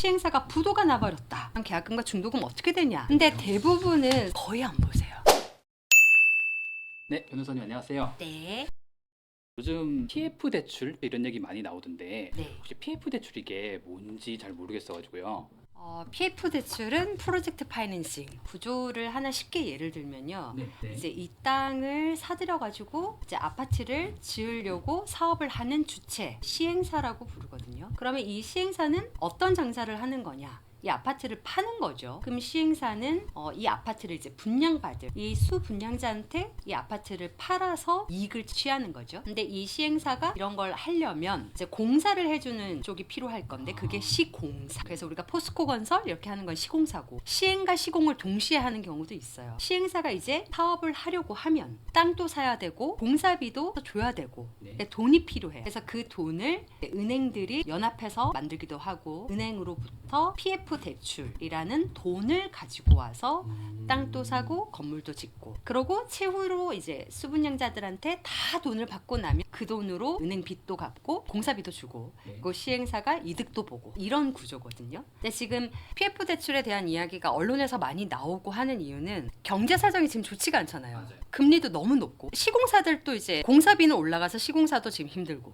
시행사가 부도가 나버렸다. 계약금과 중도금 어떻게 되냐? 근데 대부분은 거의 안 보세요. 네, 변호사님 안녕하세요. 네. 요즘 PF 대출 이런 얘기 많이 나오던데 네. 혹시 PF 대출 이게 뭔지 잘 모르겠어가지고요. PF 대출은 프로젝트 파이낸싱. 구조를 하나 쉽게 예를 들면요. 이제 이 땅을 사들여 가지고 이제 아파트를 지으려고 사업을 하는 주체, 시행사라고 부르거든요. 그러면 이 시행사는 어떤 장사를 하는 거냐? 이 아파트를 파는 거죠. 그럼 시행사는 이 아파트를 이제 분양받을 이 수분양자한테 이 아파트를 팔아서 이익을 취하는 거죠. 근데 이 시행사가 이런 걸 하려면 이제 공사를 해주는 쪽이 필요할 건데 그게 시공사. 그래서 우리가 포스코 건설 이렇게 하는 건 시공사고, 시행과 시공을 동시에 하는 경우도 있어요. 시행사가 이제 사업을 하려고 하면 땅도 사야 되고 공사비도 줘야 되고 돈이 필요해. 그래서 그 돈을 은행들이 연합해서 만들기도 하고, 은행으로부터 PF 대출이라는 돈을 가지고 와서 땅도 사고 건물도 짓고, 그러고 최후로 이제 수분양자들한테 다 돈을 받고 나면 그 돈으로 은행 빚도 갚고 공사비도 주고 그 시행사가 이득도 보고, 이런 구조거든요. 근데 지금 PF 대출에 대한 이야기가 언론에서 많이 나오고 하는 이유는 경제 사정이 지금 좋지가 않잖아요. 맞아요. 금리도 너무 높고, 시공사들도 이제 공사비는 올라가서 시공사도 지금 힘들고,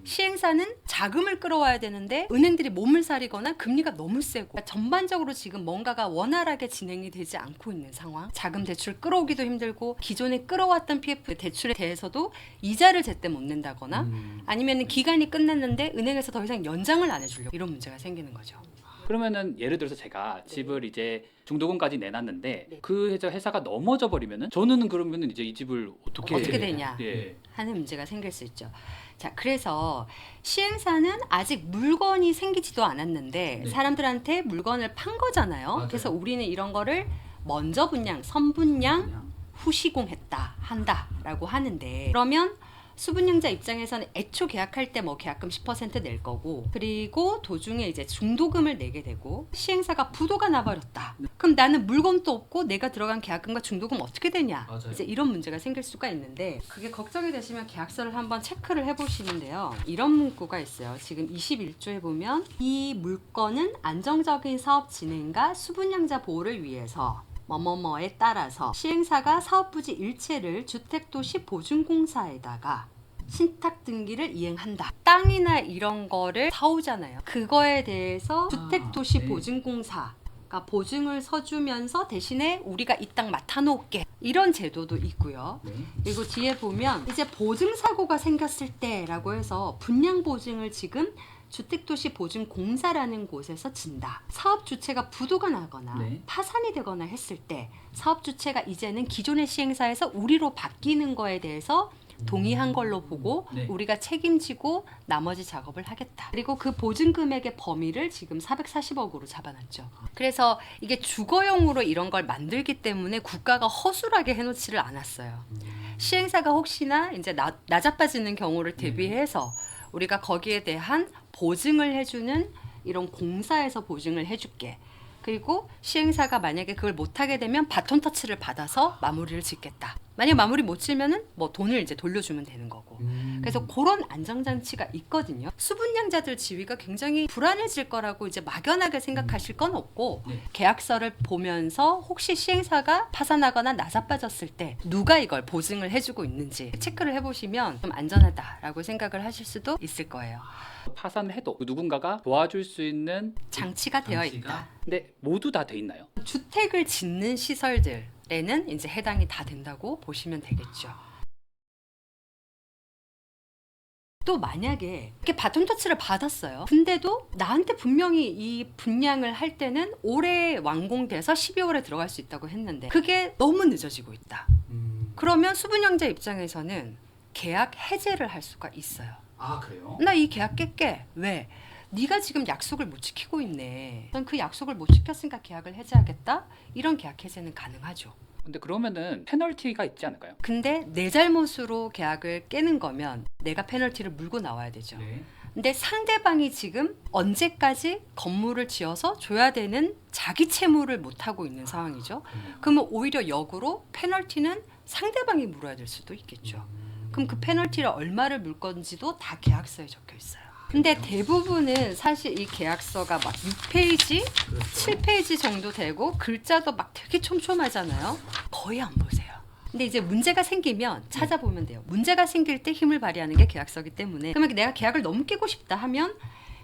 시행사는 자금을 끌어와야 되는데 은행들이 몸을 사리거나 금리가 너무 세고, 그러니까 전반적으로 지금 뭔가가 원활하게 진행이 되지 않고 있는 상황. 자금 대출 끌어오기도 힘들고, 기존에 끌어왔던 PF 대출에 대해서도 이자를 제때 못 낸다거나 아니면 기간이 끝났는데 은행에서 더 이상 연장을 안 해주려고, 이런 문제가 생기는 거죠. 그러면은 예를 들어서 제가 집을 이제 중도금까지 내놨는데 그 회사가 넘어져 버리면은 저는 그러면은 이제 이 집을 어떻게 되냐 예. 하는 문제가 생길 수 있죠. 자, 그래서 시행사는 아직 물건이 생기지도 않았는데 사람들한테 물건을 판 거잖아요. 맞아요. 그래서 우리는 이런 거를 먼저 분양, 선분양, 후시공했다, 한다라고 하는데, 그러면 수분양자 입장에서는 애초 계약할 때 뭐 계약금 10% 낼 거고, 그리고 도중에 이제 중도금을 내게 되고, 시행사가 부도가 나버렸다. 그럼 나는 물건도 없고 내가 들어간 계약금과 중도금 어떻게 되냐? 맞아요. 이제 이런 문제가 생길 수가 있는데, 그게 걱정이 되시면 계약서를 한번 체크를 해보시는데요. 이런 문구가 있어요. 지금 21조에 보면 이 물건은 안정적인 사업 진행과 수분양자 보호를 위해서 뭐뭐뭐에 따라서 시행사가 사업부지 일체를 주택도시보증공사에다가 신탁 등기를 이행한다. 땅이나 이런 거를 사오잖아요. 그거에 대해서 주택도시보증공사가 보증을 서주면서 대신에 우리가 이 땅 맡아놓을게, 이런 제도도 있고요. 그리고 뒤에 보면 이제 보증사고가 생겼을 때라고 해서 분양보증을 지금 주택도시보증공사라는 곳에서 진다. 사업 주체가 부도가 나거나 파산이 되거나 했을 때 사업 주체가 이제는 기존의 시행사에서 우리로 바뀌는 거에 대해서 동의한 걸로 보고 우리가 책임지고 나머지 작업을 하겠다. 그리고 그 보증 금액의 범위를 지금 440억으로 잡아놨죠. 그래서 이게 주거용으로 이런 걸 만들기 때문에 국가가 허술하게 해놓지를 않았어요. 시행사가 혹시나 이제 나자빠지는 경우를 대비해서 우리가 거기에 대한 보증을 해주는 이런 공사에서 보증을 해줄게. 그리고 시행사가 만약에 그걸 못하게 되면 바톤 터치를 받아서 마무리를 짓겠다. 만약 마무리 못 지면은 뭐 돈을 이제 돌려주면 되는 거고. 그래서 그런 안정장치가 있거든요. 수분양자들 지위가 굉장히 불안해질 거라고 이제 막연하게 생각하실 건 없고, 계약서를 보면서 혹시 시행사가 파산하거나 나사빠졌을 때 누가 이걸 보증을 해주고 있는지 체크를 해보시면 좀 안전하다라고 생각을 하실 수도 있을 거예요. 파산해도 누군가가 도와줄 수 있는 장치가 되어 있다. 근데 모두 다 돼 있나요? 주택을 짓는 시설들에는 이제 해당이 다 된다고 보시면 되겠죠. 또 만약에 이렇게 바톤 터치를 받았어요. 근데도 나한테 분명히 이 분양을 할 때는 올해 완공돼서 12월에 들어갈 수 있다고 했는데 그게 너무 늦어지고 있다. 그러면 수분양자 입장에서는 계약 해제를 할 수가 있어요. 아, 그래요? 나 이 계약 깰게. 왜? 네가 지금 약속을 못 지키고 있네. 난 그 약속을 못 지켰으니까 계약을 해제하겠다. 이런 계약 해제는 가능하죠. 근데 그러면은 페널티가 있지 않을까요? 근데 내 잘못으로 계약을 깨는 거면 내가 페널티를 물고 나와야 되죠. 근데 상대방이 지금 언제까지 건물을 지어서 줘야 되는 자기 채무를 못 하고 있는 상황이죠. 그러면 오히려 역으로 페널티는 상대방이 물어야 될 수도 있겠죠. 그럼 그 페널티를 얼마를 물 건지도 다 계약서에 적혀 있어요. 근데 대부분은 사실 이 계약서가 막 6페이지, 그렇죠. 7페이지 정도 되고 글자도 막 되게 촘촘하잖아요. 거의 안 보세요. 근데 이제 문제가 생기면 찾아보면 돼요. 문제가 생길 때 힘을 발휘하는 게 계약서기 때문에 그러면 내가 계약을 너무 깨고 싶다 하면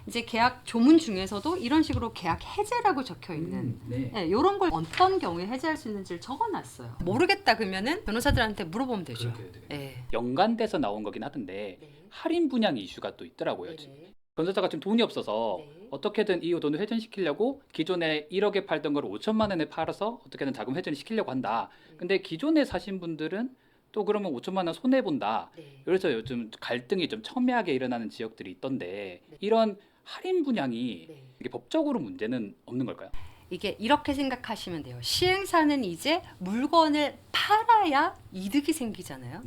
이제 계약 조문 중에서도 이런 식으로 계약 해제라고 적혀 있는 이런 걸 어떤 경우에 해제할 수 있는지를 적어놨어요. 모르겠다 그러면은 변호사들한테 물어보면 되죠. 네. 연관돼서 나온 거긴 하던데 할인 분양 이슈가 또 있더라고요. 지금. 변호사가 지금 돈이 없어서 어떻게든 이 돈을 회전시키려고 기존에 1억에 팔던 걸 5천만 원에 팔아서 어떻게든 자금 회전을 시키려고 한다. 근데 기존에 사신 분들은 또 그러면 5천만 원 손해 본다. 그래서 요즘 갈등이 좀 첨예하게 일어나는 지역들이 있던데 이런 할인 분양이 이게 법적으로 문제는 없는 걸까요? 이게 이렇게 생각하시면 돼요. 시행사는 이제 물건을 팔아야 이득이 생기잖아요.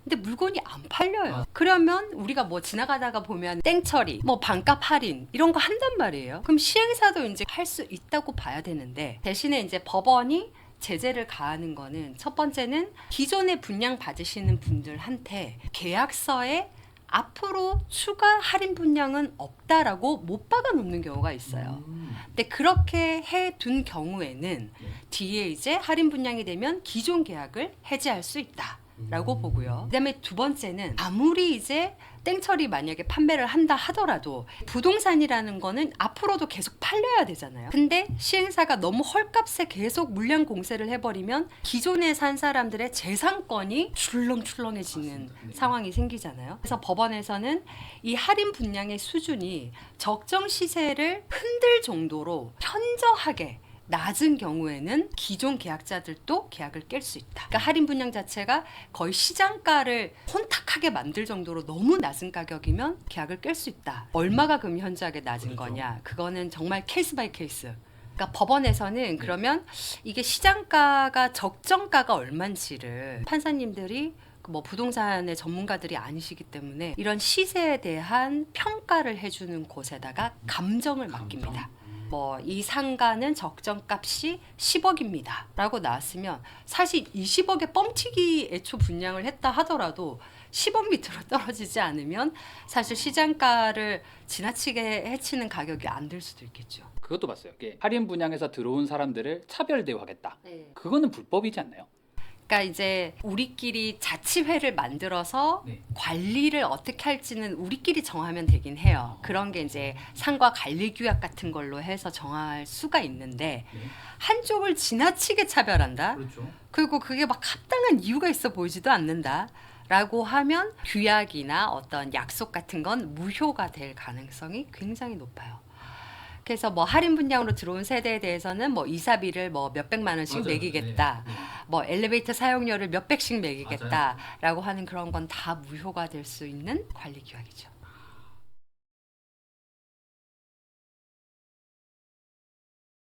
근데 물건이 안 팔려요. 그러면 우리가 뭐 지나가다가 보면 땡처리, 뭐 반값 할인 이런 거 한단 말이에요. 그럼 시행사도 이제 할 수 있다고 봐야 되는데 대신에 이제 법원이 제재를 가하는 거는 첫 번째는 기존에 분양 받으시는 분들한테 계약서에 앞으로 추가 할인 분양은 없다라고 못 박아 놓는 경우가 있어요. 근데 그렇게 해둔 경우에는 뒤에 이제 할인 분양이 되면 기존 계약을 해지할 수 있다라고 보고요. 그다음에 두 번째는 아무리 이제 땡처리 만약에 판매를 한다 하더라도 부동산이라는 거는 앞으로도 계속 팔려야 되잖아요. 근데 시행사가 너무 헐값에 계속 물량 공세를 해버리면 기존에 산 사람들의 재산권이 출렁출렁해지는 상황이 생기잖아요. 그래서 법원에서는 이 할인 분양의 수준이 적정 시세를 흔들 정도로 현저하게 낮은 경우에는 기존 계약자들도 계약을 깰 수 있다. 그러니까 할인 분양 자체가 거의 시장가를 혼탁하게 만들 정도로 너무 낮은 가격이면 계약을 깰 수 있다. 얼마가 그럼 현저하게 낮은 거냐? 그거는 정말 케이스 바이 케이스. 그러니까 법원에서는 그러면 이게 시장가가 적정가가 얼마인지를 판사님들이 뭐 부동산의 전문가들이 아니시기 때문에 이런 시세에 대한 평가를 해주는 곳에다가 감정을 맡깁니다. 뭐 이 상가는 적정값이 10억입니다 라고 나왔으면 사실 20억에 뻥튀기 애초 분양을 했다 하더라도 10억 밑으로 떨어지지 않으면 사실 시장가를 지나치게 해치는 가격이 안 될 수도 있겠죠. 그것도 봤어요. 이게 할인 분양에서 들어온 사람들을 차별 대우하겠다. 그거는 불법이지 않나요? 그러니까 이제 우리끼리 자치회를 만들어서 관리를 어떻게 할지는 우리끼리 정하면 되긴 해요. 그런 게 이제 상가 관리 규약 같은 걸로 해서 정할 수가 있는데 한쪽을 지나치게 차별한다. 그리고 그게 막 합당한 이유가 있어 보이지도 않는다. 라고 하면 규약이나 어떤 약속 같은 건 무효가 될 가능성이 굉장히 높아요. 그래서 뭐 할인 분양으로 들어온 세대에 대해서는 뭐 이사비를 뭐 몇백만 원씩 매기겠다. 뭐 엘리베이터 사용료를 몇백씩 매기겠다라고 하는 그런 건 다 무효가 될 수 있는 관리 규약이죠.